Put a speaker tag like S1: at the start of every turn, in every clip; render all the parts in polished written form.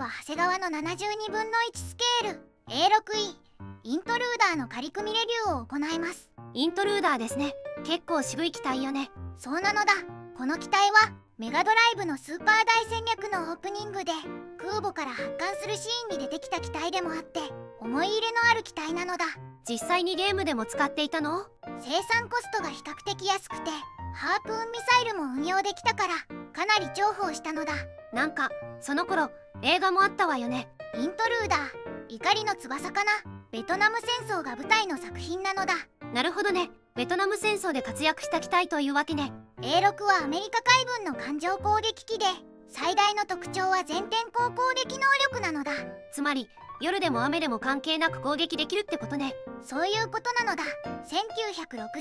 S1: は長谷川の72分の1スケール A6E イントルーダーの仮組レビューを行います。
S2: イントルーダーですね。結構渋い機体よね。
S1: そうなのだ。この機体はメガドライブのスーパー大戦略のオープニングで空母から発艦するシーンに出てきた機体でもあって思い入れのある機体なのだ。
S2: 実際にゲームでも使っていたの？
S1: 生産コストが比較的安くてハープーンミサイルも運用できたからかなり重宝したのだ。
S2: なんかその頃映画もあったわよね。
S1: イントルーダー怒りの翼かな。ベトナム戦争が舞台の作品なのだ。
S2: なるほどね。ベトナム戦争で活躍した機体というわけね。
S1: A6 はアメリカ海軍の艦上攻撃機で最大の特徴は全天候攻撃能力なのだ。
S2: つまり夜でも雨でも関係なく攻撃できるってことね。
S1: そういうことなのだ。1960年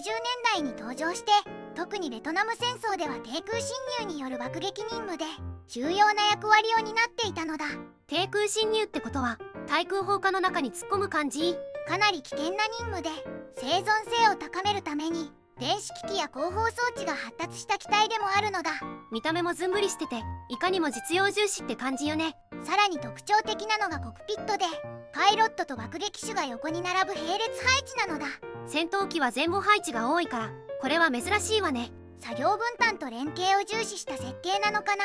S1: 代に登場して特にベトナム戦争では低空侵入による爆撃任務で重要な役割を担っていたのだ。
S2: 低空侵入ってことは対空砲火の中に突っ込む感じ？
S1: かなり危険な任務で生存性を高めるために電子機器や広報装置が発達した機体でもあるのだ。
S2: 見た目もずんぶりしてていかにも実用重視って感じよね。
S1: さらに特徴的なのがコクピットでパイロットと爆撃手が横に並ぶ並列配置なのだ。
S2: 戦闘機は前後配置が多いからこれは珍しいわね。
S1: 作業分担と連携を重視した設計なのかな。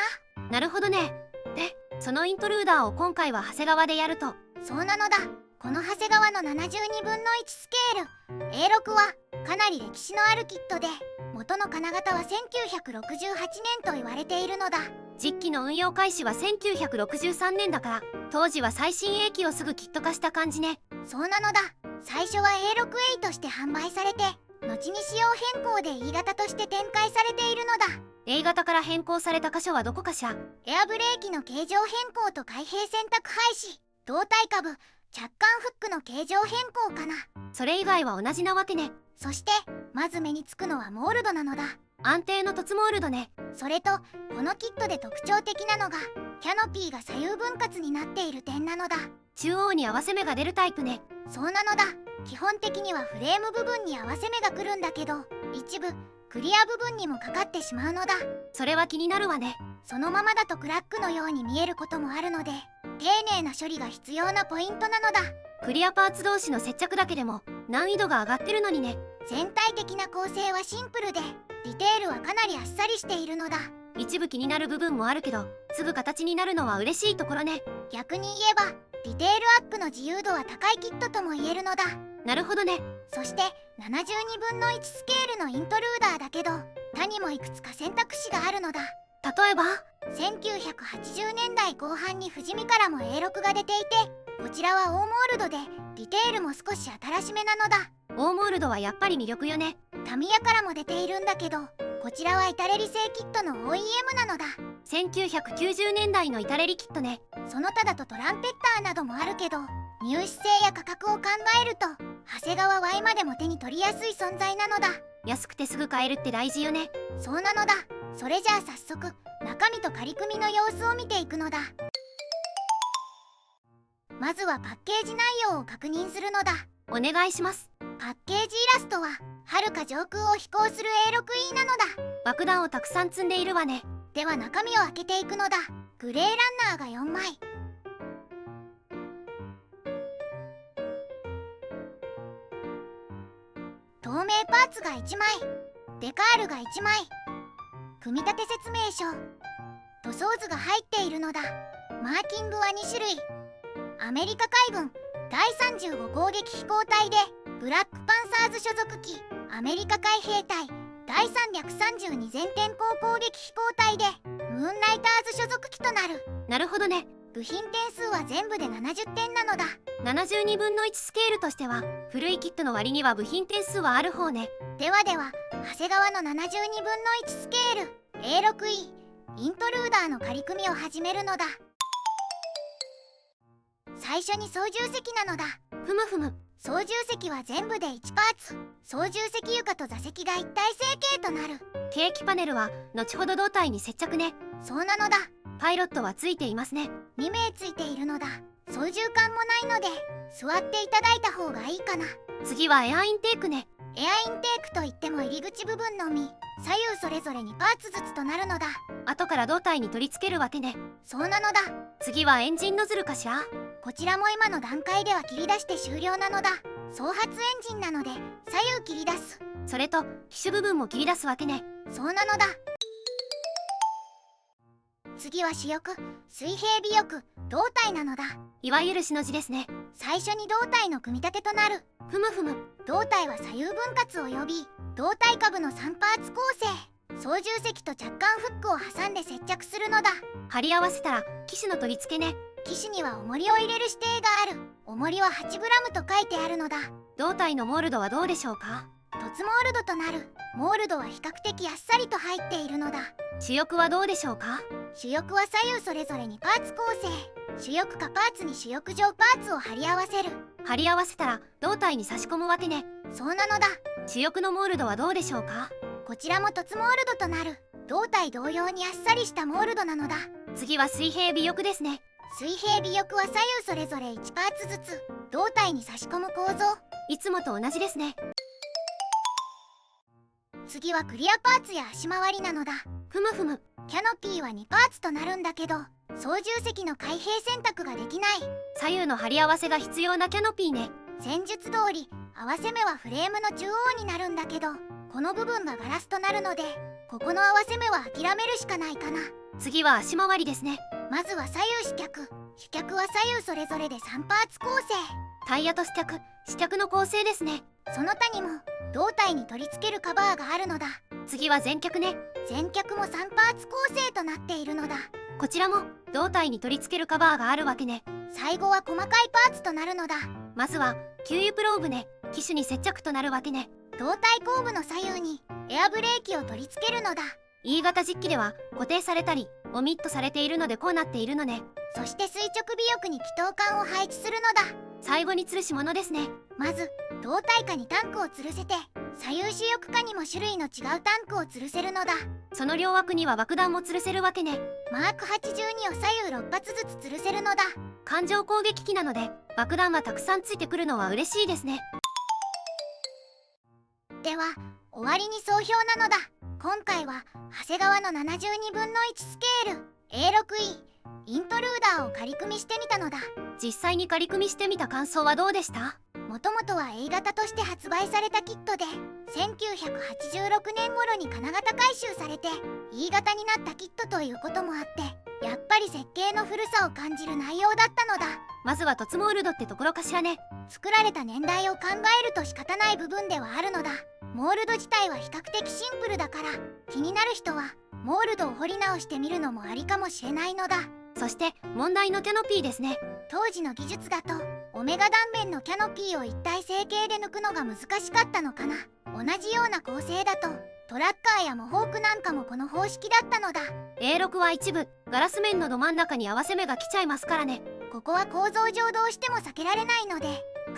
S2: なるほどね。でそのイントルーダーを今回は長谷川でやると。
S1: そうなのだ。この長谷川の72分の1スケール A6 はかなり歴史のあるキットで元の金型は1968年と言われているのだ。
S2: 実機の運用開始は1963年だから当時は最新鋭機をすぐキット化した感じね。
S1: そうなのだ。最初は A6A として販売されて後に仕様変更で E 型として展開されているのだ。
S2: A 型から変更された箇所はどこかしら？
S1: エアブレーキの形状変更と開閉選択廃止、胴体下部着艦フックの形状変更かな。
S2: それ以外は同じなわけね。
S1: そしてまず目につくのはモールドなのだ。
S2: 安定の凸モールドね。
S1: それとこのキットで特徴的なのがキャノピーが左右分割になっている点なのだ。
S2: 中央に合わせ目が出るタイプね。
S1: そうなのだ。基本的にはフレーム部分に合わせ目が来るんだけど一部クリア部分にもかかってしまうのだ。
S2: それは気になるわね。
S1: そのままだとクラックのように見えることもあるので丁寧な処理が必要なポイントなのだ。
S2: クリアパーツ同士の接着だけでも難易度が上がってるのにね。
S1: 全体的な構成はシンプルでディテールはかなりあっさりしているのだ。
S2: 一部気になる部分もあるけどすぐ形になるのは嬉しいところね。
S1: 逆に言えばディテールアップの自由度は高いキットとも言えるのだ。
S2: なるほどね。
S1: そして72分の1スケールのイントルーダーだけど他にもいくつか選択肢があるのだ。
S2: 例えば
S1: 1980年代後半に富士見からも A6 が出ていてこちらはオーモールドでディテールも少し新しめなのだ。
S2: オーモールドはやっぱり魅力よね。
S1: タミヤからも出ているんだけどこちらはイタレリ製キットの OEM なのだ。
S2: 1990年代のイタレリキットね。
S1: その他だとトランペッターなどもあるけど入手性や価格を考えると長谷川 Y までも手に取りやすい存在なのだ。
S2: 安くてすぐ買えるって大事よね。
S1: そうなのだ。それじゃあ早速中身と仮組みの様子を見ていくのだ。まずはパッケージ内容を確認するのだ。
S2: お願いします。
S1: パッケージイラストは遥か上空を飛行する A6E なのだ。
S2: 爆弾をたくさん積んでいるわね。
S1: では中身を開けていくのだ。グレーランナーが4枚、透明パーツが1枚、デカールが1枚、組み立て説明書、塗装図が入っているのだ。マーキングは2種類。アメリカ海軍第35攻撃飛行隊でブラックパンサーズ所属機、アメリカ海兵隊第332全天候攻撃飛行隊でムーンライターズ所属機となる。
S2: なるほどね。
S1: 部品点数は全部で70点なのだ。
S2: 72分の1スケールとしては古いキットの割には部品点数はある方ね。
S1: では長谷川の72分の1スケール A6E イントルーダーの仮組みを始めるのだ。最初に操縦席なのだ。
S2: ふむふむ。
S1: 操縦席は全部で1パーツ。操縦席床と座席が一体成形となる。
S2: ケーキパネルは後ほど胴体に接着ね。
S1: そうなのだ。
S2: パイロットはついていますね。
S1: 2名ついているのだ。操縦桿もないので座っていただいた方がいいかな。
S2: 次はエアインテークね。
S1: エアインテークといっても入り口部分のみ、左右それぞれにパーツずつとなるのだ。
S2: 後から胴体に取り付けるわけね。
S1: そうなのだ。
S2: 次はエンジンノズルかしら。
S1: こちらも今の段階では切り出して終了なのだ。総発エンジンなので左右切り出す。
S2: それと機種部分も切り出すわけね。
S1: そうなのだ。次は主翼、水平尾翼、胴体なのだ。
S2: いわゆるしの字ですね。
S1: 最初に胴体の組み立てとなる。
S2: ふむふむ。
S1: 胴体は左右分割を呼び、胴体下部の3パーツ構成、操縦席と着艦フックを挟んで接着するのだ。
S2: 貼り合わせたら機種の取り付けね。
S1: 機種には重りを入れる指定がある。重りは 8g と書いてあるのだ。
S2: 胴体のモールドはどうでしょうか。
S1: 凸モールドとなる。モールドは比較的あっさりと入っているのだ。
S2: 主翼はどうでしょうか。
S1: 主翼は左右それぞれにパーツ構成。主翼下パーツに主翼上パーツを貼り合わせる。
S2: 貼り合わせたら胴体に差し込むわけね。
S1: そうなのだ。
S2: 主翼のモールドはどうでしょうか。
S1: こちらも凸モールドとなる。胴体同様にあっさりしたモールドなのだ。
S2: 次は水平尾翼ですね。
S1: 水平尾翼は左右それぞれ1パーツずつ胴体に差し込む構造。
S2: いつもと同じですね。
S1: 次はクリアパーツや足回りなのだ。
S2: ふむふむ。
S1: キャノピーは2パーツとなるんだけど、操縦席の開閉選択ができない。
S2: 左右の貼り合わせが必要なキャノピーね。
S1: 戦術通り合わせ目はフレームの中央になるんだけど、この部分がガラスとなるので、ここの合わせ目は諦めるしかないかな。
S2: 次は足回りですね。
S1: まずは左右主脚。主脚は左右それぞれで3パーツ構成。
S2: タイヤと試脚の構成ですね。
S1: その他にも胴体に取り付けるカバーがあるのだ。
S2: 次は前脚ね。
S1: 前脚も3パーツ構成となっているのだ。
S2: こちらも胴体に取り付けるカバーがあるわけね。
S1: 最後は細かいパーツとなるのだ。
S2: まずは給油プローブね。機種に接着となるわけね。
S1: 胴体後部の左右にエアブレーキを取り付けるのだ。
S2: E 型実機では固定されたりオミットされているのでこうなっているのね。
S1: そして垂直尾翼に気筒管を配置するのだ。
S2: 最後に吊るし物ですね。
S1: まず胴体下にタンクを吊るせて、左右主翼下にも種類の違うタンクを吊るせるのだ。
S2: その両枠には爆弾も吊るせるわけね。
S1: マーク82を左右6発ずつ吊るせるのだ。
S2: 環状攻撃機なので爆弾がたくさんついてくるのは嬉しいですね。
S1: では終わりに総評なのだ。今回は長谷川の72分の1スケール A6E イントルーダーを仮組みしてみたのだ。
S2: 実際に仮組みしてみた感想はどうでした？
S1: もともとは A 型として発売されたキットで、1986年頃に金型回収されて E 型になったキットということもあって、やっぱり設計の古さを感じる内容だったのだ。
S2: まずは凸モールドってところかしらね。
S1: 作られた年代を考えると仕方ない部分ではあるのだ。モールド自体は比較的シンプルだから、気になる人はモールドを彫り直してみるのもありかもしれないのだ。
S2: そして問題のキャノピーですね。
S1: 当時の技術だとオメガ断面のキャノピーを一体成形で抜くのが難しかったのかな。同じような構成だとトラッカーやモホークなんかもこの方式だったのだ。
S2: A6 は一部ガラス面のど真ん中に合わせ目が来ちゃいますからね。
S1: ここは構造上どうしても避けられないので、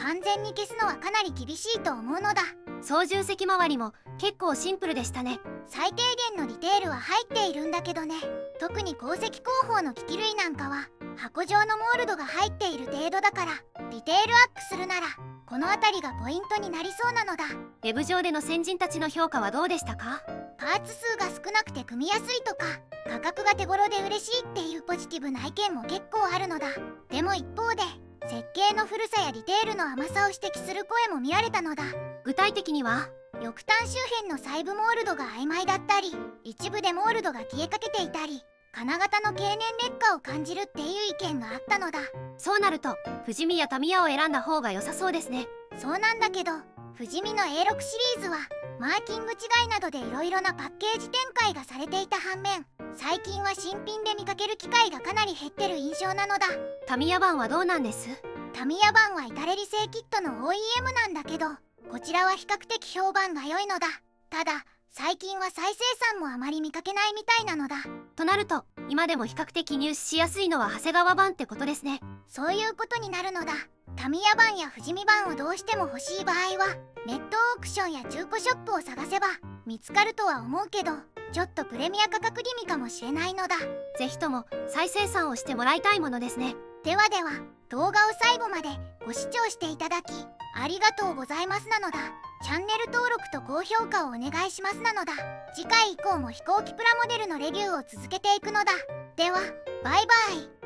S1: 完全に消すのはかなり厳しいと思うのだ。
S2: 操縦席周りも結構シンプルでしたね。
S1: 最低限のディテールは入っているんだけどね。特に後席後方の機器類なんかは箱状のモールドが入っている程度だから、ディテールアップするならこの辺りがポイントになりそうなのだ。
S2: ウェブ上での先人たちの評価はどうでしたか？
S1: パーツ数が少なくて組みやすいとか、価格が手頃で嬉しいっていうポジティブな意見も結構あるのだ。でも一方で設計の古さやディテールの甘さを指摘する声も見られたのだ。
S2: 具体的には
S1: 翼端周辺の細部モールドが曖昧だったり、一部でモールドが消えかけていたり、金型の経年劣化を感じるっていう意見があったのだ。
S2: そうなると富士見やタミヤを選んだ方が良さそうですね。
S1: そうなんだけど、富士見の A6 シリーズはマーキング違いなどでいろいろなパッケージ展開がされていた反面、最近は新品で見かける機会がかなり減ってる印象なのだ。
S2: タミヤ版はどうなんです？
S1: タミヤ版は至れり製キットの OEM なんだけど、こちらは比較的評判が良いのだ。ただ最近は再生産もあまり見かけないみたいなのだ。
S2: となると今でも比較的入手しやすいのは長谷川版ってことですね。
S1: そういうことになるのだ。タミヤ版や富士見版をどうしても欲しい場合はネットオークションや中古ショップを探せば見つかるとは思うけど、ちょっとプレミア価格気味かもしれないのだ。
S2: ぜひとも再生産をしてもらいたいものですね。
S1: ではでは、動画を最後までご視聴していただきありがとうございますなのだ。チャンネル登録と高評価をお願いしますなのだ。次回以降も飛行機プラモデルのレビューを続けていくのだ。では、バイバイ。